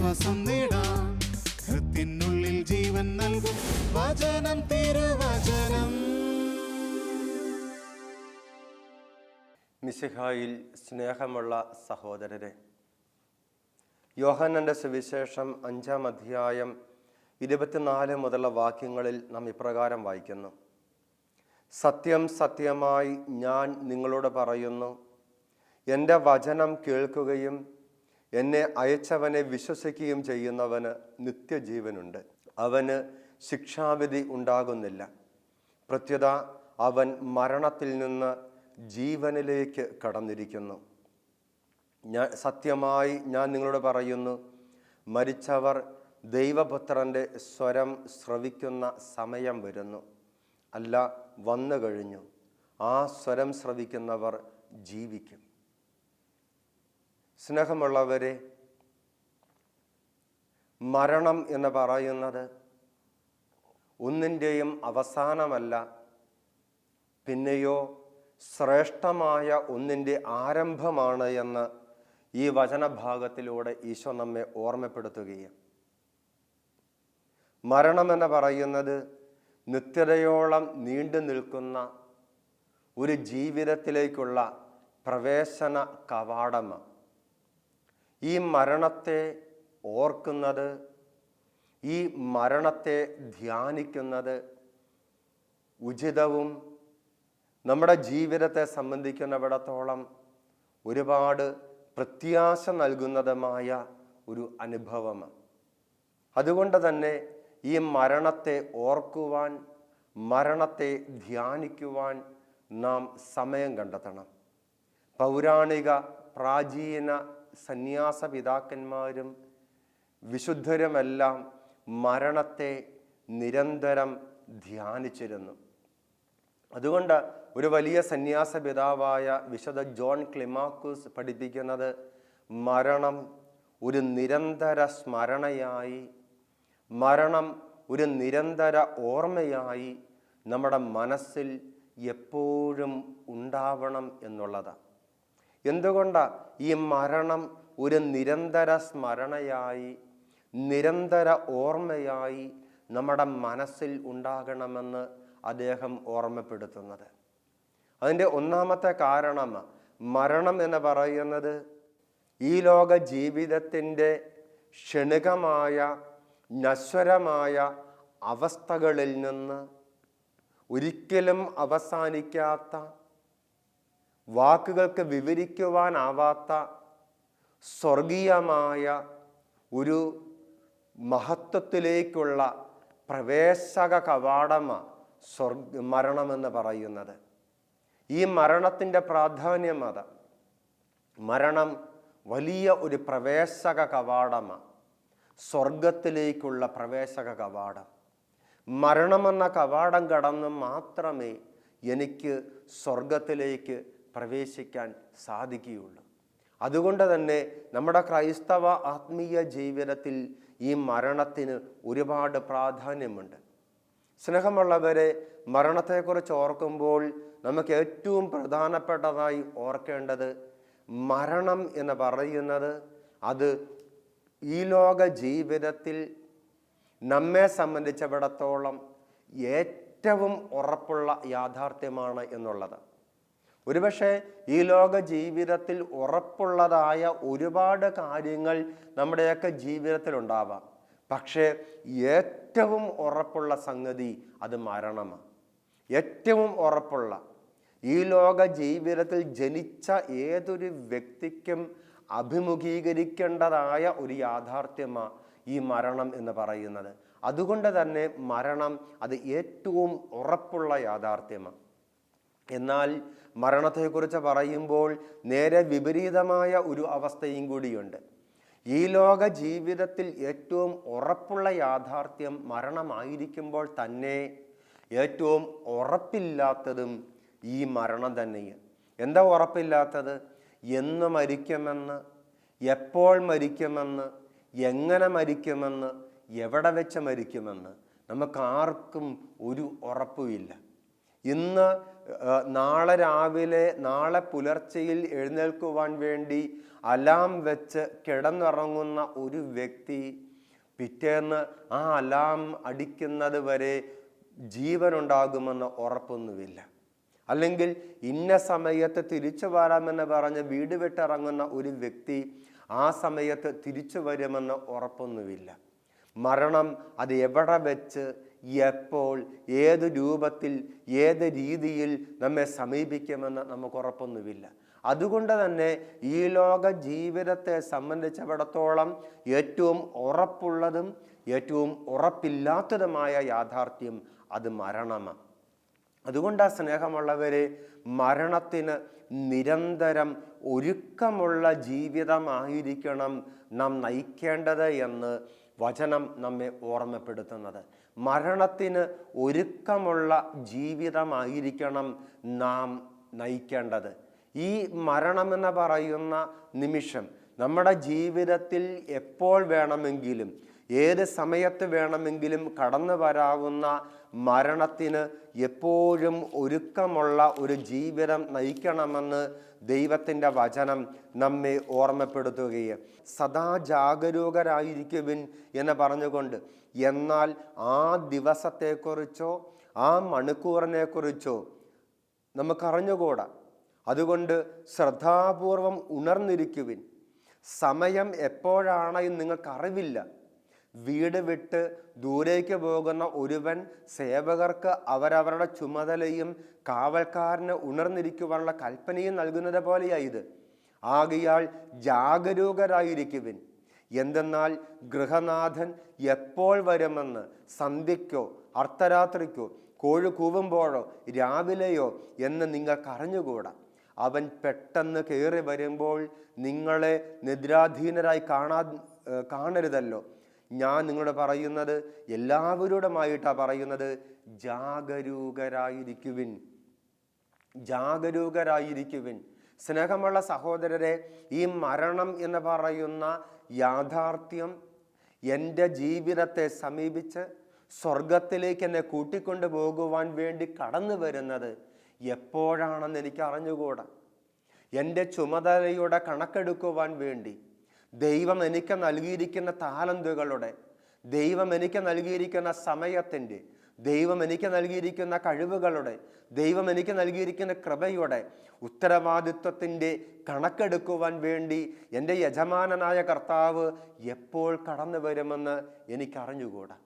ആശ്വാസം നേടാം. ഹൃത്തിനുള്ളിൽ ജീവൻ നൽകും വചനം, തിരുവചനം. മിശിഹായിൽ സ്നേഹമുള്ള സഹോദരരെ, യോഹന്നാന്റെ സുവിശേഷം 5-ാം അധ്യായം 24 മുതലുള്ള വാക്യങ്ങളിൽ നാം ഇപ്രകാരം വായിക്കുന്നു: സത്യം സത്യമായി ഞാൻ നിങ്ങളോട് പറയുന്നു, എൻ്റെ വചനം കേൾക്കുകയും എന്നെ അയച്ചവനെ വിശ്വസിക്കുകയും ചെയ്യുന്നവന് നിത്യജീവനുണ്ട്. അവന് ശിക്ഷാവിധി ഉണ്ടാകുന്നില്ല. പ്രത്യുത അവൻ മരണത്തിൽ നിന്ന് ജീവനിലേക്ക് കടന്നിരിക്കുന്നു. സത്യമായി ഞാൻ നിങ്ങളോട് പറയുന്നു, മരിച്ചവർ ദൈവപുത്രൻ്റെ സ്വരം ശ്രവിക്കുന്ന സമയം വരുന്നു, അല്ല വന്നു കഴിഞ്ഞു. ആ സ്വരം ശ്രവിക്കുന്നവർ ജീവിക്കും. സ്നേഹമുള്ളവരെ, മരണം എന്ന് പറയുന്നത് ഒന്നിൻ്റെയും അവസാനമല്ല, പിന്നെയോ ശ്രേഷ്ഠമായ ഒന്നിൻ്റെ ആരംഭമാണ് എന്ന് ഈ വചനഭാഗത്തിലൂടെ ഈശോ നമ്മെ ഓർമ്മപ്പെടുത്തുകയും, മരണമെന്ന് പറയുന്നത് നിത്യതയോളം നീണ്ടു നിൽക്കുന്ന ഒരു ജീവിതത്തിലേക്കുള്ള പ്രവേശന കവാടമാണ്. ഈ മരണത്തെ ഓർക്കുന്നത്, ഈ മരണത്തെ ധ്യാനിക്കുന്നത് ഉചിതവും നമ്മുടെ ജീവിതത്തെ സംബന്ധിക്കുന്നിടത്തോളം ഒരുപാട് പ്രത്യാശ നൽകുന്നതുമായ ഒരു അനുഭവമാണ്. അതുകൊണ്ട് തന്നെ ഈ മരണത്തെ ഓർക്കുവാൻ, മരണത്തെ ധ്യാനിക്കുവാൻ നാം സമയം കണ്ടെത്തണം. പൗരാണിക പ്രാചീന സന്യാസ പിതാക്കന്മാരും വിശുദ്ധരുമെല്ലാം മരണത്തെ നിരന്തരം ധ്യാനിച്ചിരുന്നു. അതുകൊണ്ട് ഒരു വലിയ സന്യാസ പിതാവായ വിശുദ്ധ ജോൺ ക്ലിമാക്കോസ് പഠിപ്പിക്കുന്നത്, മരണം ഒരു നിരന്തര സ്മരണയായി, മരണം ഒരു നിരന്തര ഓർമ്മയായി നമ്മുടെ മനസ്സിൽ എപ്പോഴും ഉണ്ടാവണം എന്നുള്ളതാണ്. എന്തുകൊണ്ടാണ് ഈ മരണം ഒരു നിരന്തര സ്മരണയായി, നിരന്തര ഓർമ്മയായി നമ്മുടെ മനസ്സിൽ ഉണ്ടാകണമെന്ന് അദ്ദേഹം ഓർമ്മപ്പെടുത്തുന്നത്? അതിൻ്റെ ഒന്നാമത്തെ കാരണം, മരണം എന്ന് പറയുന്നത് ഈ ലോക ജീവിതത്തിൻ്റെ ക്ഷണികമായ നശ്വരമായ അവസ്ഥകളിൽ നിന്ന് ഒരിക്കലും അവസാനിക്കാത്ത, വാക്കുകൾക്ക് വിവരിക്കുവാനാവാത്ത സ്വർഗീയമായ ഒരു മഹത്വത്തിലേക്കുള്ള പ്രവേശക കവാടമാണ് മരണമെന്ന് പറയുന്നത്. ഈ മരണത്തിൻ്റെ പ്രാധാന്യം അതാ. മരണം വലിയ ഒരു പ്രവേശക കവാടമാണ്, സ്വർഗത്തിലേക്കുള്ള പ്രവേശക കവാടം. മരണമെന്ന കവാടം കടന്ന് മാത്രമേ എനിക്ക് സ്വർഗത്തിലേക്ക് പ്രവേശിക്കാൻ സാധിക്കുകയുള്ളൂ. അതുകൊണ്ട് തന്നെ നമ്മുടെ ക്രൈസ്തവ ആത്മീയ ജീവിതത്തിൽ ഈ മരണത്തിന് ഒരുപാട് പ്രാധാന്യമുണ്ട്. സ്നേഹമുള്ളവരെ, മരണത്തെക്കുറിച്ച് ഓർക്കുമ്പോൾ നമുക്ക് ഏറ്റവും പ്രധാനപ്പെട്ടതായി ഓർക്കേണ്ടത്, മരണം എന്ന് പറയുന്നത് അത് ഈ ലോക ജീവിതത്തിൽ നമ്മെ സംബന്ധിച്ചിടത്തോളം ഏറ്റവും ഉറപ്പുള്ള യാഥാർത്ഥ്യമാണ് എന്നുള്ളത്. ഒരുപക്ഷെ ഈ ലോക ജീവിതത്തിൽ ഉറപ്പുള്ളതായ ഒരുപാട് കാര്യങ്ങൾ നമ്മുടെയൊക്കെ ജീവിതത്തിൽ ഉണ്ടാവാം. പക്ഷേ ഏറ്റവും ഉറപ്പുള്ള സംഗതി അത് മരണമാണ്. ഏറ്റവും ഉറപ്പുള്ള, ഈ ലോക ജീവിതത്തിൽ ജനിച്ച ഏതൊരു വ്യക്തിക്കും അഭിമുഖീകരിക്കേണ്ടതായ ഒരു യാഥാർത്ഥ്യമാണ് ഈ മരണം എന്ന് പറയുന്നത്. അതുകൊണ്ട് തന്നെ മരണം അത് ഏറ്റവും ഉറപ്പുള്ള യാഥാർത്ഥ്യമാണ്. എന്നാൽ മരണത്തെക്കുറിച്ച് പറയുമ്പോൾ നേരെ വിപരീതമായ ഒരു അവസ്ഥയും കൂടിയുണ്ട്. ഈ ലോക ജീവിതത്തിൽ ഏറ്റവും ഉറപ്പുള്ള യാഥാർത്ഥ്യം മരണമായിരിക്കുമ്പോൾ തന്നെ ഏറ്റവും ഉറപ്പില്ലാത്തതും ഈ മരണം തന്നെയാണ്. എന്താ ഉറപ്പില്ലാത്തത്? എന്ന് മരിക്കുമെന്ന്, എപ്പോൾ മരിക്കുമെന്ന്, എങ്ങനെ മരിക്കുമെന്ന്, എവിടെ വെച്ച് മരിക്കുമെന്ന് നമുക്കാർക്കും ഒരു ഉറപ്പുമില്ല. ഇന്ന് നാളെ രാവിലെ നാളെ പുലർച്ചയിൽ എഴുന്നേൽക്കുവാൻ വേണ്ടി അലാം വെച്ച് കിടന്നുറങ്ങുന്ന ഒരു വ്യക്തി പിറ്റേന്ന് ആ അലാം അടിക്കുന്നത് വരെ ജീവനുണ്ടാകുമെന്ന് ഉറപ്പൊന്നുമില്ല. അല്ലെങ്കിൽ ഇന്ന സമയത്ത് തിരിച്ചു വരാമെന്ന് പറഞ്ഞ് വീട് വിട്ടിറങ്ങുന്ന ഒരു വ്യക്തി ആ സമയത്ത് തിരിച്ചു വരുമെന്ന് ഉറപ്പൊന്നുമില്ല. മരണം അത് എവിടെ വെച്ച്, എപ്പോൾ, ഏത് രൂപത്തിൽ, ഏത് രീതിയിൽ നമ്മെ സമീപിക്കുമെന്ന് നമുക്ക് ഉറപ്പൊന്നുമില്ല. അതുകൊണ്ട് തന്നെ ഈ ലോക ജീവിതത്തെ സംബന്ധിച്ചിടത്തോളം ഏറ്റവും ഉറപ്പുള്ളതും ഏറ്റവും ഉറപ്പില്ലാത്തതുമായ യാഥാർത്ഥ്യം അത് മരണമാണ്. അതുകൊണ്ട് സ്നേഹമുള്ളവരെ, മരണത്തിന് നിരന്തരം ഒരുക്കമുള്ള ജീവിതമായിരിക്കണം നാം നയിക്കേണ്ടത് എന്ന് വചനം നമ്മെ ഓർമ്മപ്പെടുത്തുന്നത്. മരണത്തിന് ഒരുക്കമുള്ള ജീവിതമായിരിക്കണം നാം നയിക്കേണ്ടത്. ഈ മരണമെന്ന് പറയുന്ന നിമിഷം നമ്മുടെ ജീവിതത്തിൽ എപ്പോൾ വേണമെങ്കിലും ഏത് സമയത്ത് വേണമെങ്കിലും കടന്നു വരാവുന്ന മരണത്തിന് എപ്പോഴും ഒരുക്കമുള്ള ഒരു ജീവിതം നയിക്കണമെന്ന് ദൈവത്തിൻ്റെ വചനം നമ്മെ ഓർമ്മപ്പെടുത്തുകയാണ്. സദാ ജാഗരൂകരായിരിക്കുവിൻ എന്ന് പറഞ്ഞുകൊണ്ട്, എന്നാൽ ആ ദിവസത്തെക്കുറിച്ചോ ആ മണിക്കൂറിനെക്കുറിച്ചോ നമുക്കറിഞ്ഞുകൂടാ. അതുകൊണ്ട് ശ്രദ്ധാപൂർവം ഉണർന്നിരിക്കുവിൻ. സമയം എപ്പോഴാണ് എന്ന് നിങ്ങൾക്കറിവില്ല. വീട് വിട്ട് ദൂരേക്ക് പോകുന്ന ഒരുവൻ സേവകർക്ക് അവരവരുടെ ചുമതലയും കാവൽക്കാരന് ഉണർന്നിരിക്കുവാനുള്ള കൽപ്പനയും നൽകുന്നത് പോലെയായത്. ആകയാൽ ജാഗരൂകരായിരിക്കുവിൻ. എന്തെന്നാൽ ഗൃഹനാഥൻ എപ്പോൾ വരുമെന്ന് സന്ധ്യയ്ക്കോ അർദ്ധരാത്രിക്കോ കോഴി കൂവുമ്പോഴോ രാവിലെയോ എന്ന് നിങ്ങൾക്കറിഞ്ഞുകൂടാ. അവൻ പെട്ടെന്ന് കയറി വരുമ്പോൾ നിങ്ങളെ നിദ്രാധീനരായി കാണരുതല്ലോ. ഞാൻ നിങ്ങളോട് പറയുന്നത്, എല്ലാവരോടുമായിട്ടാണ് പറയുന്നത്, ജാഗരൂകരായിരിക്കുവിൻ, ജാഗരൂകരായിരിക്കുവിൻ. സ്നേഹമുള്ള സഹോദരരെ, ഈ മരണം എന്ന് പറയുന്ന യാഥാർത്ഥ്യം എൻ്റെ ജീവിതത്തെ സമീപിച്ച് സ്വർഗത്തിലേക്ക് എന്നെ കൂട്ടിക്കൊണ്ടു പോകുവാൻ വേണ്ടി കടന്നു വരുന്നത് എപ്പോഴാണെന്ന് എനിക്ക് അറിഞ്ഞുകൂടാ. എൻ്റെ ചുമതലയുടെ കണക്കെടുക്കുവാൻ വേണ്ടി ദൈവം എനിക്ക് നൽകിയിരിക്കുന്ന താലന്തുകളുടെ, ദൈവം എനിക്ക് നൽകിയിരിക്കുന്ന സമയത്തിൻ്റെ, ദൈവം എനിക്ക് നൽകിയിരിക്കുന്ന കഴിവുകളുടെ, ദൈവം എനിക്ക് നൽകിയിരിക്കുന്ന കൃപയുടെ ഉത്തരവാദിത്വത്തിൻ്റെ കണക്കെടുക്കുവാൻ വേണ്ടി എൻ്റെ യജമാനനായ കർത്താവ് എപ്പോൾ കടന്നു വരുമെന്ന് എനിക്കറിഞ്ഞുകൂടാ.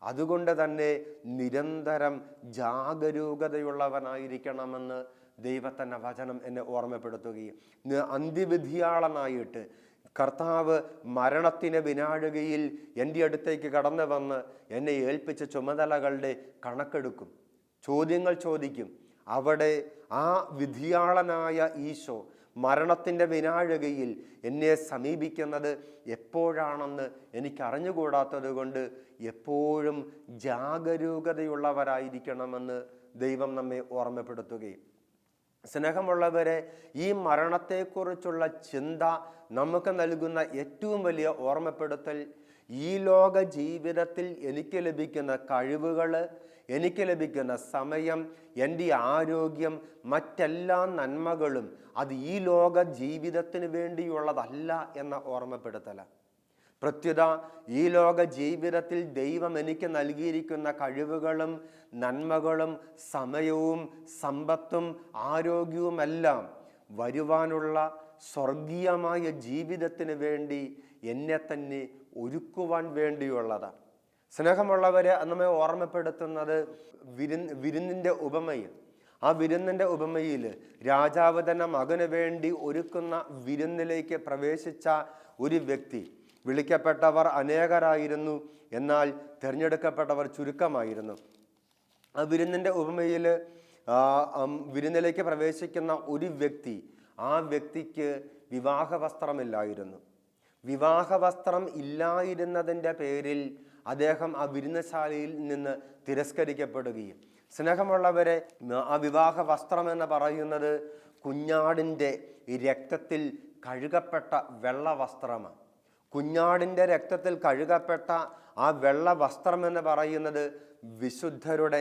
അതുകൊണ്ട് തന്നെ നിരന്തരം ജാഗരൂകതയുള്ളവനായിരിക്കണമെന്ന് ദൈവത്തിൻ്റെ വചനം എന്നെ ഓർമ്മപ്പെടുത്തുകയും, അന്ത്യവിധിയാളനായിട്ട് കർത്താവ് മരണത്തിന് വിനാഴികയിൽ എൻ്റെ അടുത്തേക്ക് കടന്നു വന്ന് എന്നെ ഏൽപ്പിച്ച ചുമതലകളുടെ കണക്കെടുക്കും, ചോദ്യങ്ങൾ ചോദിക്കും. അവിടെ ആ വിധിയാളനായ ഈശോ മരണത്തിൻ്റെ വിനാഴികയിൽ എന്നെ സമീപിക്കുന്നത് എപ്പോഴാണെന്ന് എനിക്ക് അറിഞ്ഞുകൂടാത്തത് കൊണ്ട് എപ്പോഴും ജാഗരൂകതയുള്ളവരായിരിക്കണമെന്ന് ദൈവം നമ്മെ ഓർമ്മപ്പെടുത്തുകയും. സ്നേഹമുള്ളവരെ, ഈ മരണത്തെക്കുറിച്ചുള്ള ചിന്ത നമുക്ക് നൽകുന്ന ഏറ്റവും വലിയ ഓർമ്മപ്പെടുത്തൽ, ഈ ലോക ജീവിതത്തിൽ എനിക്ക് ലഭിക്കുന്ന കഴിവുകൾ, എനിക്ക് ലഭിക്കുന്ന സമയം, എൻ്റെ ആരോഗ്യം, മറ്റെല്ലാ നന്മകളും അത് ഈ ലോക ജീവിതത്തിന് വേണ്ടിയുള്ളതല്ല എന്ന ഓർമ്മപ്പെടുത്തലാണ്. പ്രത്യുത ഈ ലോക ജീവിതത്തിൽ ദൈവം എനിക്ക് നൽകിയിരിക്കുന്ന കഴിവുകളും നന്മകളും സമയവും സമ്പത്തും ആരോഗ്യവുമെല്ലാം വരുവാനുള്ള സ്വർഗീയമായ ജീവിതത്തിന് വേണ്ടി എന്നെ തന്നെ ഒരുക്കുവാൻ വേണ്ടിയുള്ളതാണ്. സ്നേഹമുള്ളവരെ, നമ്മെ ഓർമ്മപ്പെടുത്തുന്നത് വിരുന്നിൻ്റെ ഉപമയിൽ. ആ വിരുന്നിൻ്റെ ഉപമയിൽ രാജാവ് തന്നെ മകന് വേണ്ടി ഒരുക്കുന്ന വിരുന്നിലേക്ക് പ്രവേശിച്ച ഒരു വ്യക്തി. വിളിക്കപ്പെട്ടവർ അനേകരായിരുന്നു, എന്നാൽ തിരഞ്ഞെടുക്കപ്പെട്ടവർ ചുരുക്കമായിരുന്നു. ആ വിരുന്നിൻ്റെ ഉപമയിൽ വിരുന്നിലേക്ക് പ്രവേശിക്കുന്ന ഒരു വ്യക്തി, ആ വ്യക്തിക്ക് വിവാഹവസ്ത്രമില്ലായിരുന്നു. വിവാഹവസ്ത്രം ഇല്ലായിരുന്നതിൻ്റെ പേരിൽ അദ്ദേഹം ആ വിരുന്നശാലയിൽ നിന്ന് തിരസ്കരിക്കപ്പെടുകയും. സ്നേഹമുള്ളവരെ, ആ വിവാഹ വസ്ത്രം എന്ന് പറയുന്നത് കുഞ്ഞാടിൻ്റെ രക്തത്തിൽ കഴുകപ്പെട്ട വെള്ള വസ്ത്രമാണ്. കുഞ്ഞാടിൻ്റെ രക്തത്തിൽ കഴുകപ്പെട്ട ആ വെള്ള വസ്ത്രം എന്ന് പറയുന്നത് വിശുദ്ധരുടെ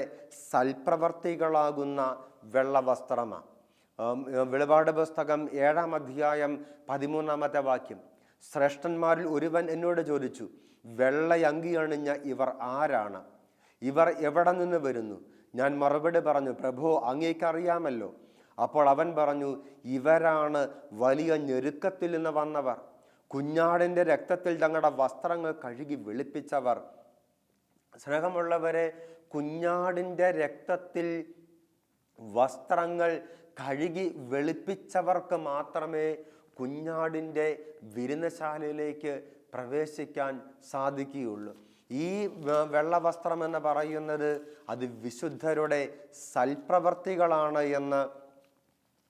സൽപ്രവർത്തികളാകുന്ന വെള്ളവസ്ത്രമാണ്. വെളിപാട് പുസ്തകം 7-ാം അധ്യായം 13-ാമത്തെ വാക്യം, ശ്രേഷ്ഠന്മാരിൽ ഒരുവൻ എന്നോട് ചോദിച്ചു, വെള്ളയങ്കി അണിഞ്ഞ ഇവർ ആരാണ്? ഇവർ എവിടെ നിന്ന് വരുന്നു? ഞാൻ മറുപടി പറഞ്ഞു, പ്രഭു, അങ്ങേക്കറിയാമല്ലോ. അപ്പോൾ അവൻ പറഞ്ഞു, ഇവരാണ് വലിയ ഞെരുക്കത്തിൽ നിന്ന് വന്നവർ, കുഞ്ഞാടിൻ്റെ രക്തത്തിൽ തങ്ങളുടെ വസ്ത്രങ്ങൾ കഴുകി വെളുപ്പിച്ചവർ. സ്നേഹമുള്ളവരെ, കുഞ്ഞാടിൻ്റെ രക്തത്തിൽ വസ്ത്രങ്ങൾ കഴുകി വെളുപ്പിച്ചവർക്ക് മാത്രമേ കുഞ്ഞാടിൻ്റെ വിരുന്നശാലയിലേക്ക് പ്രവേശിക്കാൻ സാധിക്കുകയുള്ളൂ. ഈ വെള്ളവസ്ത്രം എന്ന് പറയുന്നത് അത് വിശുദ്ധരുടെ സൽപ്രവർത്തികളാണ് എന്ന്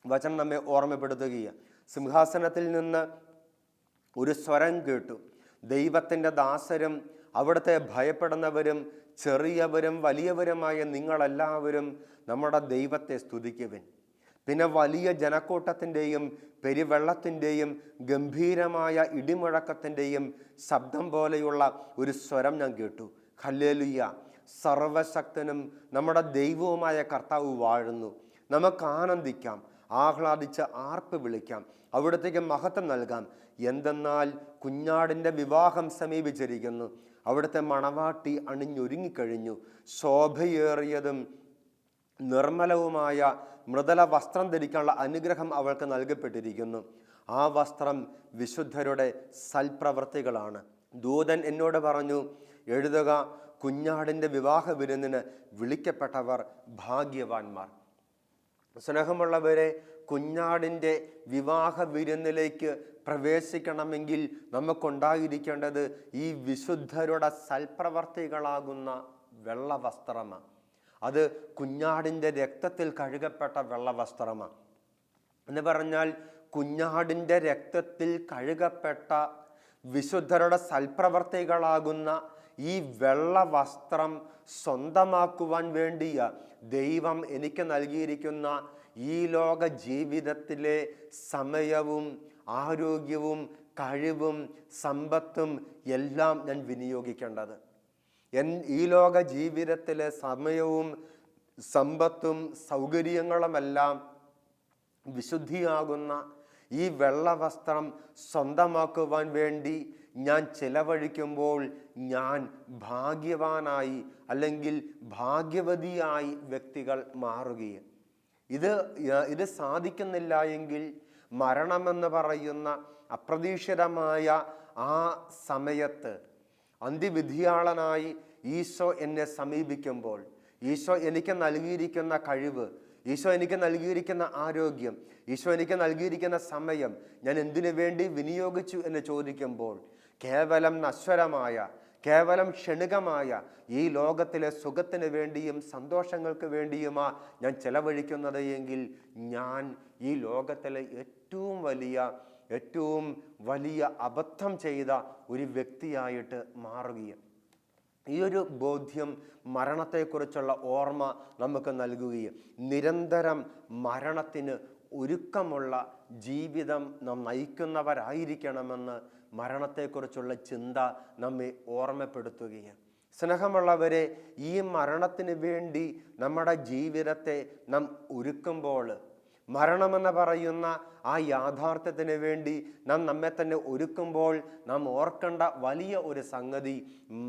വചനം നമ്മെ ഓർമ്മപ്പെടുത്തുകയാണ്. സിംഹാസനത്തിൽ നിന്ന് ഒരു സ്വരം കേട്ടു, ദൈവത്തിൻ്റെ ദാസരും അവിടുത്തെ ഭയപ്പെടുന്നവരും ചെറിയവരും വലിയവരുമായ നിങ്ങളെല്ലാവരും നമ്മുടെ ദൈവത്തെ സ്തുതിക്കുവിൻ. പിന്നെ വലിയ ജനക്കൂട്ടത്തിൻ്റെയും പെരുവെള്ളത്തിൻ്റെയും ഗംഭീരമായ ഇടിമുഴക്കത്തിൻ്റെയും ശബ്ദം പോലെയുള്ള ഒരു സ്വരം ഞാൻ കേട്ടു. ഹല്ലേലൂയ, സർവശക്തനും നമ്മുടെ ദൈവവുമായ കർത്താവ് വാഴുന്നു. നമുക്ക് ആനന്ദിക്കാം, ആഹ്ലാദിച്ച് ആർപ്പ് വിളിക്കാം, അവിടത്തേക്ക് മഹത്വം നൽകാം. എന്തെന്നാൽ കുഞ്ഞാടിൻ്റെ വിവാഹം സമീപിച്ചിരിക്കുന്നു. അവിടുത്തെ മണവാട്ടി അണിഞ്ഞൊരുങ്ങിക്കഴിഞ്ഞു. ശോഭയേറിയതും നിർമ്മലവുമായ മൃദുല വസ്ത്രം ധരിക്കാനുള്ള അനുഗ്രഹം അവൾക്ക് നൽകപ്പെട്ടിരിക്കുന്നു. ആ വസ്ത്രം വിശുദ്ധരുടെ സൽപ്രവർത്തികളാണ്. ദൂതൻ എന്നോട് പറഞ്ഞു, എഴുതുക, കുഞ്ഞാടിൻ്റെ വിവാഹ വിരുന്നിന് വിളിക്കപ്പെട്ടവർ ഭാഗ്യവാന്മാർ. സ്നേഹമുള്ളവരെ, കുഞ്ഞാടിൻ്റെ വിവാഹ വിരുന്നിലേക്ക് പ്രവേശിക്കണമെങ്കിൽ നമുക്കുണ്ടായിരിക്കേണ്ടത് ഈ വിശുദ്ധരുടെ സൽപ്രവർത്തികളാകുന്ന വെള്ളവസ്ത്രമാണ്. അത് കുഞ്ഞാടിൻ്റെ രക്തത്തിൽ കഴുകപ്പെട്ട വെള്ളവസ്ത്രമാണ്. എന്ന് പറഞ്ഞാൽ കുഞ്ഞാടിൻ്റെ രക്തത്തിൽ കഴുകപ്പെട്ട വിശുദ്ധരുടെ സൽപ്രവർത്തികളാകുന്ന ഈ വെള്ളവസ്ത്രം സ്വന്തമാക്കുവാൻ വേണ്ടിയ ദൈവം എനിക്ക് നൽകിയിരിക്കുന്ന ഈ ലോക ജീവിതത്തിലെ സമയവും ആരോഗ്യവും കഴിവും സമ്പത്തും എല്ലാം ഞാൻ വിനിയോഗിക്കേണ്ടത്. ഈ ലോക ജീവിതത്തിലെ സമയവും സമ്പത്തും സൗകര്യങ്ങളുമെല്ലാം വിശുദ്ധിയാകുന്ന ഈ വെള്ളവസ്ത്രം സ്വന്തമാക്കുവാൻ വേണ്ടി ഞാൻ ചിലവഴിക്കുമ്പോൾ ഞാൻ ഭാഗ്യവാനായി അല്ലെങ്കിൽ ഭാഗ്യവതിയായി വ്യക്തികൾ മാറുകയും ഇത് സാധിക്കുന്നില്ല എങ്കിൽ മരണമെന്ന് പറയുന്ന അപ്രതീക്ഷിതമായ ആ സമയത്ത് അന്ത്യവിധിയാളനായി ഈശോ എന്നെ സമീപിക്കുമ്പോൾ, ഈശോ എനിക്ക് നൽകിയിരിക്കുന്ന കഴിവ്, ഈശോ എനിക്ക് നൽകിയിരിക്കുന്ന ആരോഗ്യം, ഈശോ എനിക്ക് നൽകിയിരിക്കുന്ന സമയം ഞാൻ എന്തിനു വേണ്ടി വിനിയോഗിച്ചു എന്ന് ചോദിക്കുമ്പോൾ, കേവലം നശ്വരമായ, കേവലം ക്ഷണികമായ ഈ ലോകത്തിലെ സുഖത്തിന് വേണ്ടിയും സന്തോഷങ്ങൾക്ക് വേണ്ടിയുമാ ഞാൻ ചെലവഴിക്കുന്നത് എങ്കിൽ ഞാൻ ഈ ലോകത്തിലെ ഏറ്റവും വലിയ അബദ്ധം ചെയ്ത ഒരു വ്യക്തിയായിട്ട് മാറുകയും ഈ ഒരു ബോധ്യം മരണത്തെക്കുറിച്ചുള്ള ഓർമ്മ നമുക്ക് നൽകുകയും നിരന്തരം മരണത്തിന് ഒരുക്കമുള്ള ജീവിതം നാം നയിക്കുന്നവരായിരിക്കണമെന്ന് മരണത്തെക്കുറിച്ചുള്ള ചിന്ത നമ്മെ ഓർമ്മപ്പെടുത്തുകയാണ്. സ്നേഹമുള്ളവരെ, ഈ മരണത്തിന് വേണ്ടി നമ്മുടെ ജീവിതത്തെ നാം ഒരുക്കുമ്പോൾ, മരണമെന്ന് പറയുന്ന ആ യാഥാർത്ഥ്യത്തിന് വേണ്ടി നാം നമ്മെ തന്നെ ഒരുക്കുമ്പോൾ നാം ഓർക്കേണ്ട വലിയ ഒരു സംഗതി,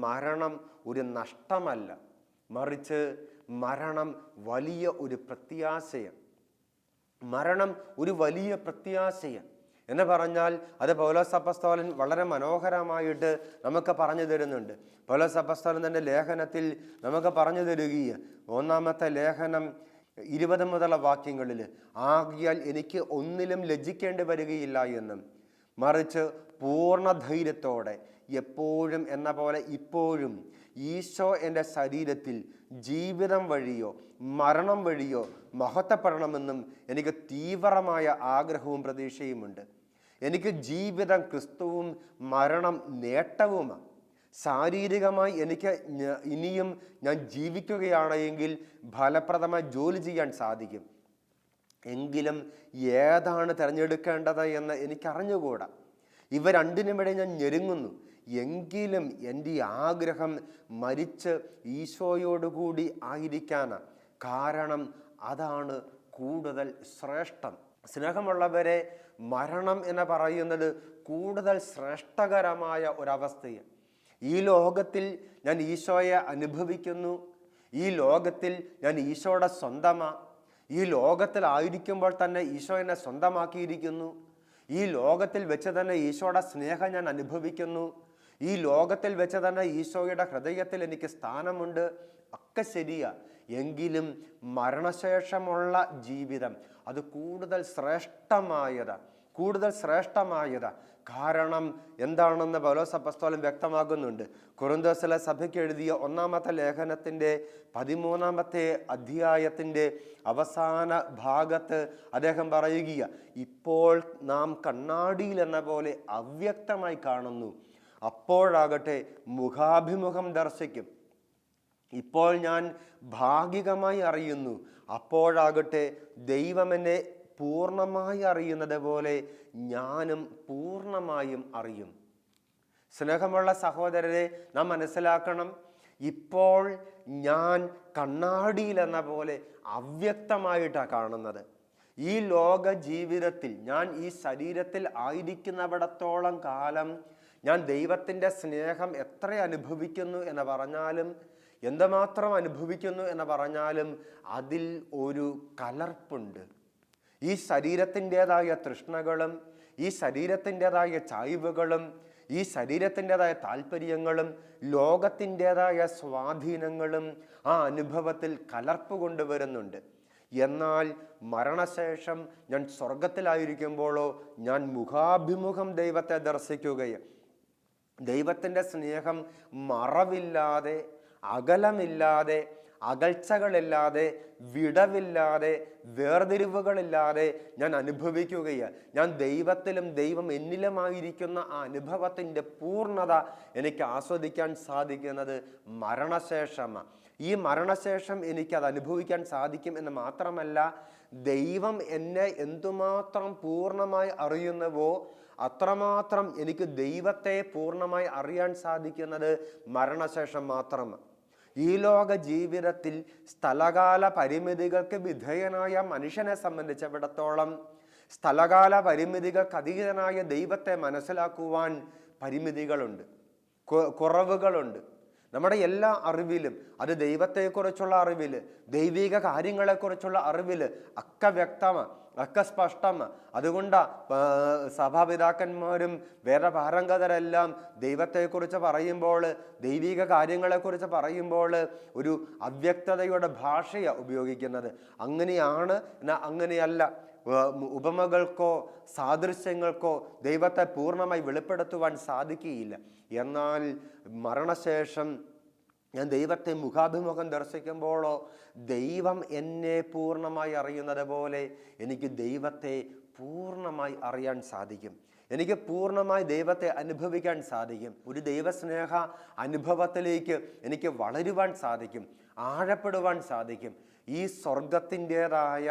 മരണം ഒരു നഷ്ടമല്ല, മറിച്ച് മരണം വലിയ ഒരു പ്രത്യാശയാണ്. മരണം ഒരു വലിയ പ്രത്യാശയാണ് എന്ന് പറഞ്ഞാൽ അത് പൗലോസ് അപ്പോസ്തലൻ വളരെ മനോഹരമായിട്ട് നമുക്ക് പറഞ്ഞു തരുന്നുണ്ട്. പൗലോസ് അപ്പോസ്തലൻ തൻ്റെ ലേഖനത്തിൽ നമുക്ക് പറഞ്ഞു തരികയാണ്. 1-ാമത്തെ ലേഖനം 20 മുതലുള്ള വാക്യങ്ങളിൽ, ആകിയാൽ എനിക്ക് ഒന്നിലും ലജ്ജിക്കേണ്ടി വരികയില്ല എന്നും, മറിച്ച് പൂർണ്ണ ധൈര്യത്തോടെ എപ്പോഴും എന്ന പോലെ ഇപ്പോഴും ഈശോ എൻ്റെ ശരീരത്തിൽ ജീവിതം വഴിയോ മരണം വഴിയോ മഹത്വപ്പെടണമെന്നും എനിക്ക് തീവ്രമായ ആഗ്രഹവും പ്രതീക്ഷയുമുണ്ട്. എനിക്ക് ജീവിതം ക്രിസ്തുവും മരണം നേട്ടവുമാണ്. ശാരീരികമായി എനിക്ക് ഇനിയും ഞാൻ ജീവിക്കുകയാണ് എങ്കിൽ ഫലപ്രദമായി ജോലി ചെയ്യാൻ സാധിക്കും. എങ്കിലും ഏതാണ് തിരഞ്ഞെടുക്കേണ്ടത് എന്ന് എനിക്കറിഞ്ഞുകൂടാ. ഇവ രണ്ടിനുമിടെ ഞാൻ ഞെരുങ്ങുന്നു. എങ്കിലും എൻ്റെ ആഗ്രഹം മരിച്ച് ഈശോയോടുകൂടി ആയിരിക്കാനാണ്. കാരണം അതാണ് കൂടുതൽ ശ്രേഷ്ഠം. സ്നേഹമുള്ളവരെ, മരണം എന്ന് പറയുന്നത് കൂടുതൽ ശ്രേഷ്ഠകരമായ ഒരവസ്ഥയാണ്. ഈ ലോകത്തിൽ ഞാൻ ഈശോയെ അനുഭവിക്കുന്നു, ഈ ലോകത്തിൽ ഞാൻ ഈശോയുടെ സ്വന്തമാണ്, ഈ ലോകത്തിലായിരിക്കുമ്പോൾ തന്നെ ഈശോ എന്നെ സ്വന്തമാക്കിയിരിക്കുന്നു, ഈ ലോകത്തിൽ വെച്ച് തന്നെ ഈശോയുടെ സ്നേഹം ഞാൻ അനുഭവിക്കുന്നു, ഈ ലോകത്തിൽ വെച്ച് തന്നെ ഈശോയുടെ ഹൃദയത്തിൽ എനിക്ക് സ്ഥാനമുണ്ട്, ഒക്കെ ശരിയാ. എങ്കിലും മരണശേഷമുള്ള ജീവിതം അത് കൂടുതൽ ശ്രേഷ്ഠമായതാ. കാരണം എന്താണെന്ന് പൗലോസ് അപ്പോസ്തലൻ വ്യക്തമാകുന്നുണ്ട്. കൊരിന്ത്യസിലെ സഭയ്ക്ക് എഴുതിയ 1-ാമത്തെ ലേഖനത്തിൻ്റെ 13-ാമത്തെ അധ്യായത്തിൻ്റെ അവസാന ഭാഗത്ത് അദ്ദേഹം പറയുക, ഇപ്പോൾ നാം കണ്ണാടിയിൽ എന്ന പോലെ അവ്യക്തമായി കാണുന്നു, അപ്പോഴാകട്ടെ മുഖാഭിമുഖം ദർശിക്കും. ഇപ്പോൾ ഞാൻ ഭാഗികമായി അറിയുന്നു, അപ്പോഴാകട്ടെ ദൈവം എന്നെ പൂർണ്ണമായി അറിയുന്നത് പോലെ ഞാനും പൂർണ്ണമായും അറിയും. സ്നേഹമുള്ള സഹോദരരെ, നാം മനസ്സിലാക്കണം, ഇപ്പോൾ ഞാൻ കണ്ണാടിയിൽ എന്ന പോലെ അവ്യക്തമായിട്ടാണ് കാണുന്നത്. ഈ ലോക ജീവിതത്തിൽ ഞാൻ ഈ ശരീരത്തിൽ ആയിരിക്കുന്നിടത്തോളം കാലം ഞാൻ ദൈവത്തിൻ്റെ സ്നേഹം എത്ര അനുഭവിക്കുന്നു എന്ന് പറഞ്ഞാലും, എന്തുമാത്രം അനുഭവിക്കുന്നു എന്ന് പറഞ്ഞാലും അതിൽ ഒരു കലർപ്പുണ്ട്. ഈ ശരീരത്തിൻ്റെതായ തൃഷ്ണകളും, ഈ ശരീരത്തിൻ്റെതായ ചായ്വുകളും, ഈ ശരീരത്തിൻ്റെതായ താല്പര്യങ്ങളും, ലോകത്തിൻ്റെതായ സ്വാധീനങ്ങളും ആ അനുഭവത്തിൽ കലർപ്പ് കൊണ്ടുവരുന്നുണ്ട്. എന്നാൽ മരണശേഷം ഞാൻ സ്വർഗത്തിലായിരിക്കുമ്പോഴോ ഞാൻ മുഖാഭിമുഖം ദൈവത്തെ ദർശിക്കുകയാണ്. ദൈവത്തിൻ്റെ സ്നേഹം മറവില്ലാതെ, അകലമില്ലാതെ, അകൽച്ചകളില്ലാതെ, വിടവില്ലാതെ, വേർതിരിവുകളില്ലാതെ ഞാൻ അനുഭവിക്കുകയാണ്. ഞാൻ ദൈവത്തിലും ദൈവം എന്നിലുമായിരിക്കുന്ന ആ അനുഭവത്തിൻ്റെ പൂർണ്ണത എനിക്ക് ആസ്വദിക്കാൻ സാധിക്കുന്നത് മരണശേഷമാണ്. ഈ മരണശേഷം എനിക്കത് അനുഭവിക്കാൻ സാധിക്കും എന്ന് മാത്രമല്ല, ദൈവം എന്നെ എന്തുമാത്രം പൂർണ്ണമായി അറിയുന്നുവോ അത്രമാത്രം എനിക്ക് ദൈവത്തെ പൂർണ്ണമായി അറിയാൻ സാധിക്കുന്നത് മരണശേഷം മാത്രമാണ്. ഈ ലോക ജീവിതത്തിൽ സ്ഥലകാല പരിമിതികൾക്ക് വിധേയനായ മനുഷ്യനെ സംബന്ധിച്ചിടത്തോളം സ്ഥലകാല പരിമിതികൾക്ക് അതീതനായ ദൈവത്തെ മനസ്സിലാക്കുവാൻ പരിമിതികളുണ്ട്, കുറവുകളുണ്ട്. നമ്മുടെ എല്ലാ അറിവിലും, അത് ദൈവത്തെക്കുറിച്ചുള്ള അറിവിൽ, ദൈവിക കാര്യങ്ങളെക്കുറിച്ചുള്ള അറിവിൽ ഒക്കെ വ്യക്തമാണ്, ഒക്കെ സ്പഷ്ടമാണ്. അതുകൊണ്ടാണ് സഭാപിതാക്കന്മാരും വേദപാരംഗതരെല്ലാം ദൈവത്തെക്കുറിച്ച് പറയുമ്പോൾ, ദൈവിക കാര്യങ്ങളെക്കുറിച്ച് പറയുമ്പോൾ ഒരു അവ്യക്തതയുടെ ഭാഷയാണ് ഉപയോഗിക്കുന്നത്. അങ്ങനെയാണ് എന്നാൽ അങ്ങനെയല്ല. ഉപമകൾക്കോ സാദൃശ്യങ്ങൾക്കോ ദൈവത്തെ പൂർണ്ണമായി വെളിപ്പെടുത്തുവാൻ സാധിക്കുകയില്ല. എന്നാൽ മരണശേഷം ഞാൻ ദൈവത്തെ മുഖാഭിമുഖം ദർശിക്കുമ്പോഴോ ദൈവം എന്നെ പൂർണ്ണമായി അറിയുന്നത് പോലെ എനിക്ക് ദൈവത്തെ പൂർണ്ണമായി അറിയാൻ സാധിക്കും. എനിക്ക് പൂർണ്ണമായി ദൈവത്തെ അനുഭവിക്കാൻ സാധിക്കും. ഒരു ദൈവസ്നേഹ അനുഭവത്തിലേക്ക് എനിക്ക് വളരുവാൻ സാധിക്കും, ആഴപ്പെടുവാൻ സാധിക്കും. ഈ സ്വർഗത്തിൻ്റെതായ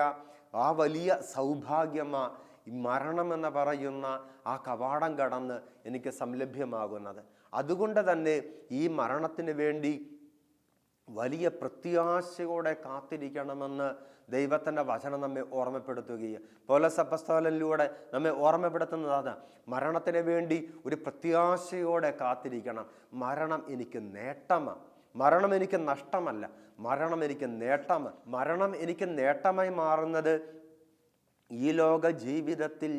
ആ വലിയ സൗഭാഗ്യമാണ് മരണമെന്ന് പറയുന്ന ആ കവാടം കടന്ന് എനിക്ക് സംലഭ്യമാകുന്നത്. അതുകൊണ്ട് തന്നെ ഈ മരണത്തിന് വേണ്ടി വലിയ പ്രത്യാശയോടെ കാത്തിരിക്കണമെന്ന് ദൈവത്തിൻ്റെ വചനം നമ്മെ ഓർമ്മപ്പെടുത്തുകയാണ്. പൗലോസ് അപ്പോസ്തലനിലൂടെ നമ്മെ ഓർമ്മപ്പെടുത്തുന്നതാണ്, മരണത്തിന് വേണ്ടി ഒരു പ്രത്യാശയോടെ കാത്തിരിക്കണം. മരണം എനിക്ക് നേട്ടമാണ്, മരണം എനിക്ക് നഷ്ടമല്ല, മരണം എനിക്ക് നേട്ടമാണ്. മരണം എനിക്ക് നേട്ടമായി മാറുന്നത് ഈ ലോക ജീവിതത്തിൽ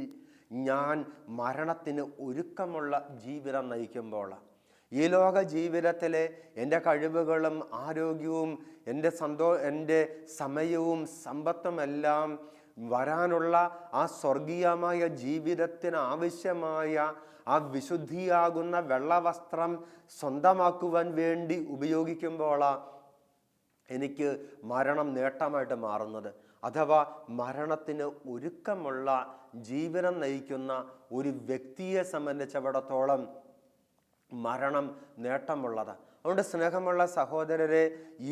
ഞാൻ മരണത്തിന് ഒരുക്കമുള്ള ജീവിതം നയിക്കുമ്പോഴാണ്. ഈ ലോക ജീവിതത്തിലെ എൻ്റെ കഴിവുകളും ആരോഗ്യവും എൻ്റെ സമയവും സമ്പത്തുമെല്ലാം വരാനുള്ള ആ സ്വർഗീയമായ ജീവിതത്തിന് ആവശ്യമായ ആ വിശുദ്ധിയാകുന്ന വെള്ളവസ്ത്രം സ്വന്തമാക്കുവാൻ വേണ്ടി ഉപയോഗിക്കുമ്പോഴാണ് എനിക്ക് മരണം നേട്ടമായിട്ട് മാറുന്നത്. അഥവാ മരണത്തിന് ഒരുക്കമുള്ള ജീവിതം നയിക്കുന്ന ഒരു വ്യക്തിയെ സംബന്ധിച്ചിടത്തോളം മരണം നേട്ടമുള്ളതാണ്. അതുകൊണ്ട് സ്നേഹമുള്ള സഹോദരരെ,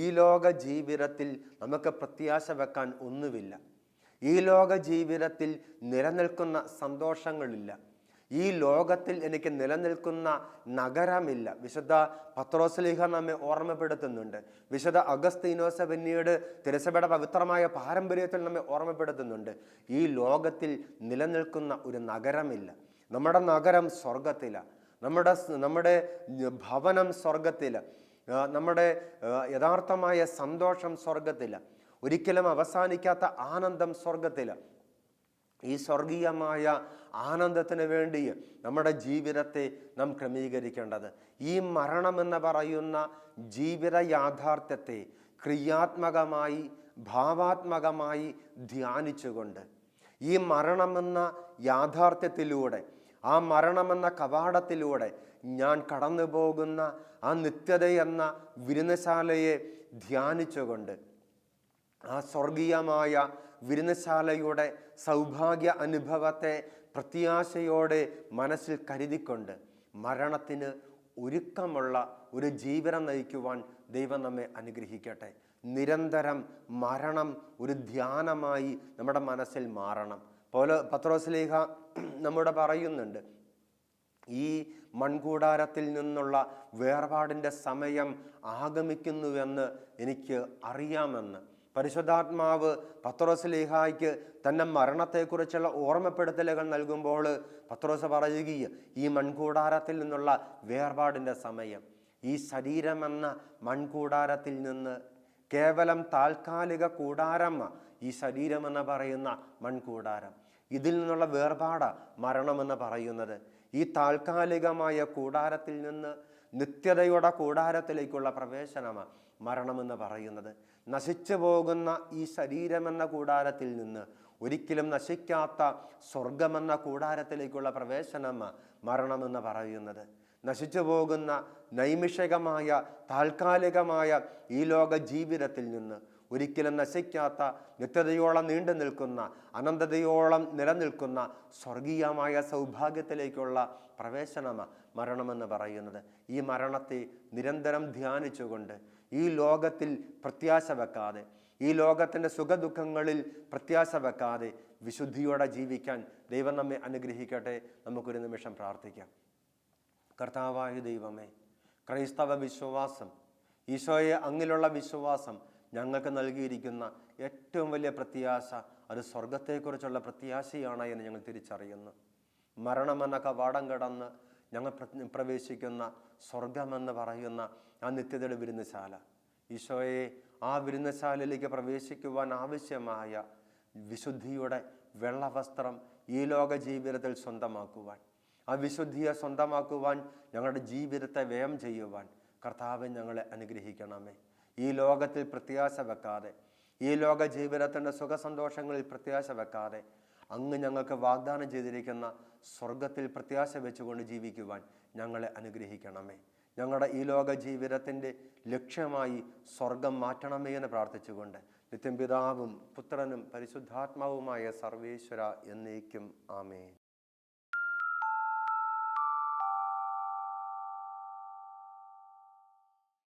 ഈ ലോക ജീവിതത്തിൽ നമുക്ക് പ്രത്യാശ വെക്കാൻ ഒന്നുമില്ല. ഈ ലോക ജീവിതത്തിൽ നിലനിൽക്കുന്ന സന്തോഷങ്ങളില്ല. ഈ ലോകത്തിൽ എനിക്ക് നിലനിൽക്കുന്ന നഗരമില്ല. വിശുദ്ധ പത്രോസ്ലീഹ നമ്മെ ഓർമ്മപ്പെടുത്തുന്നുണ്ട്. വിശുദ്ധ അഗസ്തീനോസ് പിന്നീട് തിരുസഭയുടെ പവിത്രമായ പാരമ്പര്യത്തിൽ നമ്മെ ഓർമ്മപ്പെടുത്തുന്നുണ്ട്. ഈ ലോകത്തിൽ നിലനിൽക്കുന്ന ഒരു നഗരമില്ല. നമ്മുടെ നഗരം സ്വർഗത്തിലാണ്. നമ്മുടെ ഭവനം സ്വർഗത്തിലാണ്. നമ്മുടെ യഥാർത്ഥമായ സന്തോഷം സ്വർഗത്തിലാണ്. ഒരിക്കലും അവസാനിക്കാത്ത ആനന്ദം സ്വർഗത്തിലാണ്. ഈ സ്വർഗീയമായ ആനന്ദത്തിന് വേണ്ടി നമ്മുടെ ജീവിതത്തെ നാം ക്രമീകരിക്കേണ്ടത് ഈ മരണമെന്ന് പറയുന്ന ജീവിത യാഥാർത്ഥ്യത്തെ ക്രിയാത്മകമായി ഭാവാത്മകമായി ധ്യാനിച്ചുകൊണ്ട് ഈ മരണമെന്ന യാഥാർത്ഥ്യത്തിലൂടെ, ആ മരണമെന്ന കവാടത്തിലൂടെ ഞാൻ കടന്നു പോകുന്ന ആ നിത്യതയെന്ന വിരുന്നശാലയെ ധ്യാനിച്ചുകൊണ്ട് ആ സ്വർഗീയമായ വിരുന്നശാലയുടെ സൗഭാഗ്യ അനുഭവത്തെ പ്രത്യാശയോടെ മനസ്സിൽ കരുതിക്കൊണ്ട് മരണത്തിന് ഒരുക്കമുള്ള ഒരു ജീവിതം നയിക്കുവാൻ ദൈവം നമ്മെ അനുഗ്രഹിക്കട്ടെ. നിരന്തരം മരണം ഒരു ധ്യാനമായി നമ്മുടെ മനസ്സിൽ മാറണം. പത്രോസ്ലീഹ നമ്മോട് പറയുന്നുണ്ട്, ഈ മൺകൂടാരത്തിൽ നിന്നുള്ള വേർപാടിൻ്റെ സമയം ആഗമിക്കുന്നുവെന്ന് എനിക്ക് അറിയാമെന്ന്. പരിശുദ്ധാത്മാവ് പത്രോസ്ലീഹായ്ക്ക് തൻ്റെ മരണത്തെക്കുറിച്ചുള്ള ഓർമ്മപ്പെടുത്തലുകൾ നൽകുമ്പോൾ പത്രോസ് പറയുകയും ഈ മൺകൂടാരത്തിൽ നിന്നുള്ള വേർപാടിൻ്റെ സമയം, ഈ ശരീരമെന്ന മൺകൂടാരത്തിൽ നിന്ന് കേവലം താൽക്കാലിക കൂടാരമ ഈ ശരീരമെന്ന് പറയുന്ന മൺകൂടാരം, ഇതിൽ നിന്നുള്ള വേർപാട് മരണമെന്ന് പറയുന്നത്. ഈ താൽക്കാലികമായ കൂടാരത്തിൽ നിന്ന് നിത്യതയുടെ കൂടാരത്തിലേക്കുള്ള പ്രവേശനമാണ് മരണമെന്ന് പറയുന്നത്. നശിച്ചു പോകുന്ന ഈ ശരീരമെന്ന കൂടാരത്തിൽ നിന്ന് ഒരിക്കലും നശിക്കാത്ത സ്വർഗമെന്ന കൂടാരത്തിലേക്കുള്ള പ്രവേശനമാണ് മരണമെന്ന് പറയുന്നത്. നശിച്ചു പോകുന്ന നൈമിഷികമായ താൽക്കാലികമായ ഈ ലോക ജീവിതത്തിൽ നിന്ന് ഒരിക്കലും നശിക്കാത്ത നിത്യതയോളം നീണ്ടു നിൽക്കുന്ന അനന്തതയോളം നിലനിൽക്കുന്ന സ്വർഗീയമായ സൗഭാഗ്യത്തിലേക്കുള്ള പ്രവേശനമാണ് മരണമെന്ന് പറയുന്നത്. ഈ മരണത്തെ നിരന്തരം ധ്യാനിച്ചുകൊണ്ട് ഈ ലോകത്തിൽ പ്രത്യാശ വെക്കാതെ, ഈ ലോകത്തിൻ്റെ സുഖദുഃഖങ്ങളിൽ പ്രത്യാശ വെക്കാതെ വിശുദ്ധിയോടെ ജീവിക്കാൻ ദൈവം നമ്മെ അനുഗ്രഹിക്കട്ടെ. നമുക്കൊരു നിമിഷം പ്രാർത്ഥിക്കാം. കർത്താവായ ദൈവമേ, ക്രൈസ്തവ വിശ്വാസം, ഈശോയെ അങ്ങിലുള്ള വിശ്വാസം ഞങ്ങൾക്ക് നൽകിയിരിക്കുന്ന ഏറ്റവും വലിയ പ്രത്യാശ അത് സ്വർഗത്തെക്കുറിച്ചുള്ള പ്രത്യാശയാണ് എന്ന് ഞങ്ങൾ തിരിച്ചറിയുന്നു. മരണമെന്ന കവാടം കടന്ന് ഞങ്ങൾ പ്രവേശിക്കുന്ന സ്വർഗമെന്ന് പറയുന്ന ആ നിത്യതയുടെ വിരുന്നശാല, ഈശോയെ ആ വിരുന്നശാലയിലേക്ക് പ്രവേശിക്കുവാൻ ആവശ്യമായ വിശുദ്ധിയുടെ വെള്ളവസ്ത്രം ഈ ലോക ജീവിതത്തിൽ സ്വന്തമാക്കുവാൻ, ആ വിശുദ്ധിയെ സ്വന്തമാക്കുവാൻ ഞങ്ങളുടെ ജീവിതത്തെ വ്യയം ചെയ്യുവാൻ കർത്താവെ ഞങ്ങളെ അനുഗ്രഹിക്കണമേ. ഈ ലോകത്തിൽ പ്രത്യാശ വെക്കാതെ, ഈ ലോക ജീവിതത്തിൻ്റെ സുഖസന്തോഷങ്ങളിൽ പ്രത്യാശ വെക്കാതെ അങ്ങ് ഞങ്ങൾക്ക് വാഗ്ദാനം ചെയ്തിരിക്കുന്ന സ്വർഗത്തിൽ പ്രത്യാശ വെച്ചുകൊണ്ട് ജീവിക്കുവാൻ ഞങ്ങളെ അനുഗ്രഹിക്കണമേ. ഞങ്ങളുടെ ഈ ലോക ജീവിതത്തിൻ്റെ ലക്ഷ്യമായി സ്വർഗം മാറ്റണമേ എന്ന് പ്രാർത്ഥിച്ചുകൊണ്ട് നിത്യം പിതാവും പുത്രനും പരിശുദ്ധാത്മാവുമായ സർവേശ്വര എന്നേക്കും ആമേൻ.